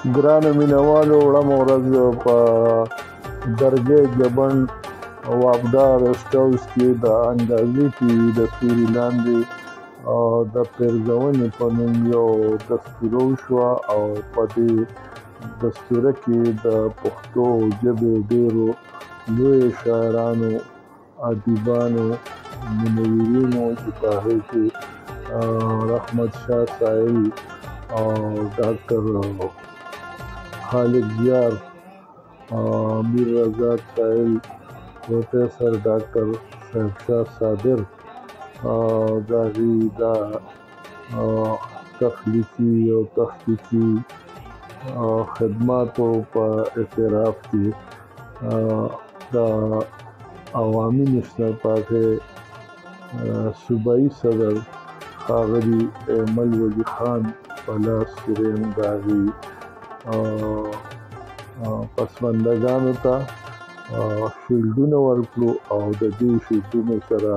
ګرانو مینوالو وړمه ورځ په درګۍ جبند وابدار رسټ هاوس کې د اندازې ټي وي د سوري لاندې د پیرزونې په نوم یو دستوره وشوه او په دې دستوره کې د پښتو ژبې ډېرو لویو شاعرانو، ادیبانو، منورینو چې په هغې کې رحمت شاه سایل او ډاکټر خالد زیار، میر رضا سایل، پروفیسر ډاکټر صاحب شاه صادر د هغې دا تخلیقي او تحقیقي خدماتو په اعتراف کې د عوامي نېشنل پارټۍ صوبایي صدر ښاغلي ایمل ولي خان په لاس کې د هغې پسماندګانو ته شیلډونه ورکړو او د دې شیلډونو سره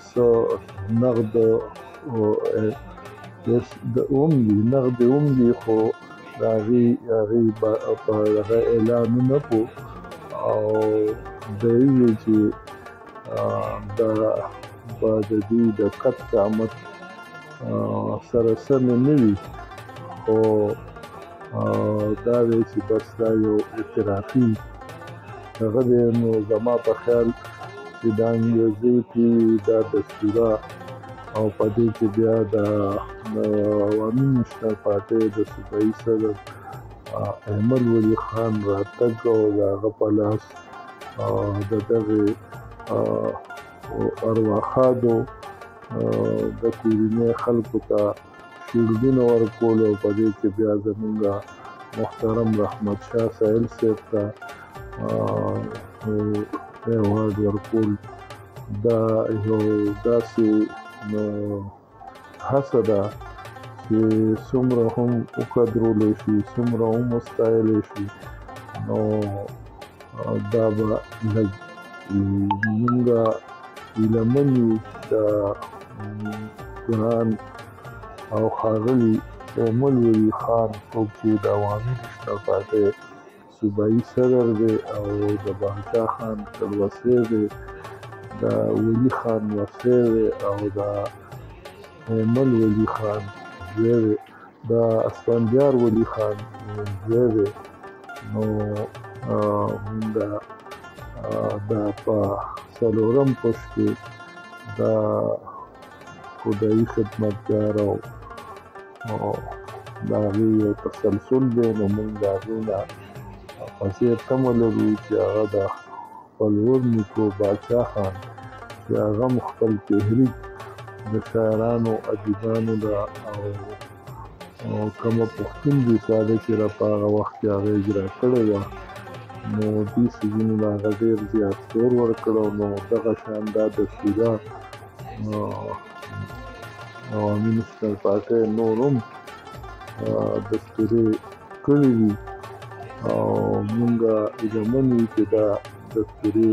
څه نغد هم دي خو د هغې په هغه اعلان ونه کړو او دی ویل چې به د دې د قد قامت سره سمې نه وي خو دا دی چې بس دا یو اعترافي هغه دی. نو زما په خیال چې دا انګریزي کې دا دستوره او په دې کې بیا د عوامي نېشنل پارټۍ د صوبایي صدر ایمل ولي خان راتګ او د هغه په لاس د دغې ارواښادو د کورنۍ خلکو ته شیلډونه ورکول او په دې کې بیا زموږ محترم رحمت شاه سایل صاحب ته ایوارډ ورکول دا یو داسې هڅه ده چې څومره هم وقدرولی شي، څومره هم وستایلی شي، نو دا به لږ موږ هیلهمن یو د ګران او ښاغلي ایمل ولي خان څوک چې د عوامي نېشنل پارټۍ صوبایي صدر دی او د باچا خان کلوسی دی، د ولي خان وسی دی او د ایمل ولي خان زوی دی، د اسفندیار ولي خان زوی دی. نو موږ دا په څلورم پوسټ کې د خدایي خدمتګار او د هغې یو تسلسل دی. نو موږ د هغې نه په ډېر تمه لرو چې هغه د خپل ور نیکه باچا خان چې هغه هم خپل تحریک د شاعرانو، ادیبانو ده او کومه پښتون رساله چې را په هغه وخت کې هغه اجرا کړې وه، نو دې څیزونو نه هغه ډېر زیات زور ورکړ. نو دغه شان دا دستوره عوامي نېشنل پارټۍ نور هم دستورې کړې وي او موږ هیلهمن یو چې دا دستورې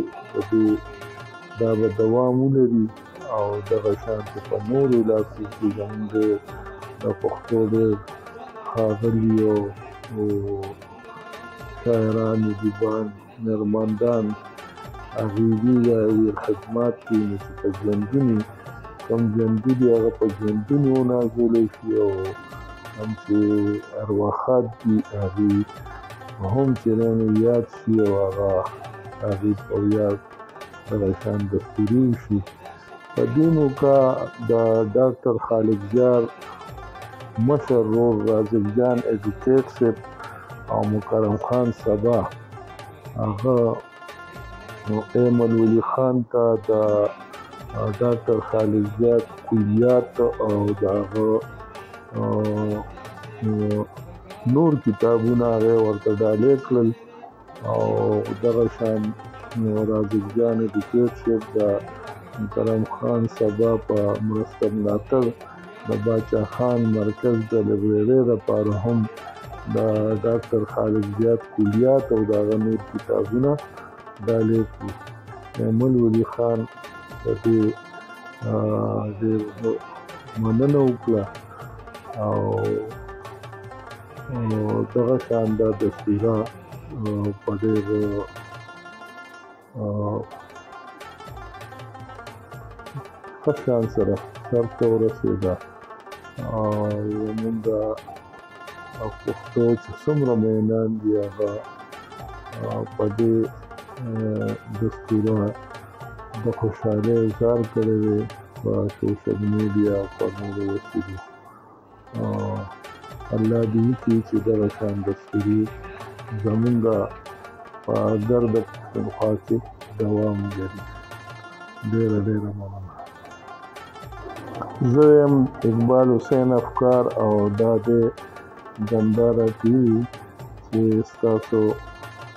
دا به دوام ولري او دغه شان چې په نورو علاقو کې زموږ د پښتو ډېر ښاغلي او شاعران، ادیبان، هنرمندان هغې دي د هغې خدمات کوي، نو چې په ژوندون کوم ژوندي دي هغه په ژوندون ونازولی شي او هم چې ارواښاد دي هغې هم چې یاد شي او هغې په ویاړ دغه شان دستورې وشي. په دې موقع د ډاکټر خالد زیار مشر ورور رازق جان ایډوکیټ صاحب او مکرم خان سبا هغه ایمل ولي خان ته د ډاکټر خالد زیار کلیات او د هغه نور کتابونه هغې ورته ډالۍ کړل او دغه شان رازق جان ایډوکیټ صاحب د مکرم خان سبا په مرسته ملاتړ د باچا خان مرکز د لایبررۍ لپاره هم د ډاکټر خالد زیار کلیات او د هغه نور کتابونه ډالۍ کړو. ایمل ولي خان په دې ډېر مننه وکړه او دغه شان دا دستوره په ډېر ښه شان سره سر ته ورسېده او زمونږ پښتو چې څومره مینان دي هغه په دې دستوره د خوشحالۍ اظهار کړی دی په سوشل میډیا په نورو وسیلو. الله دې وکړي چې دغه شان دستورې زمونږ په ګرده پښتونخوا کې دوام ولري. ډېره ډېره مننه. زه یم اقبال حسین افکار او دا دی ګندهارا ټي وي چې ستاسو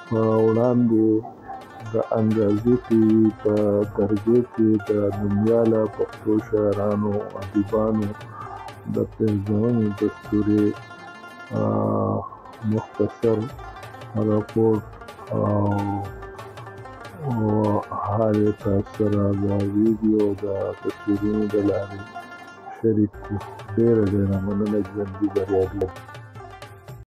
په وړاندې د انګازې ټي وي په درګۍ کې د نومیاله پښتو شاعرانو ادیبانو د پنځونې دستورې مختصر رپورټ او حال تاسو سره د ویډیو د تصویرونو د لارې شریک کړو. ډېره ډېره مننه. ژوندي بریالي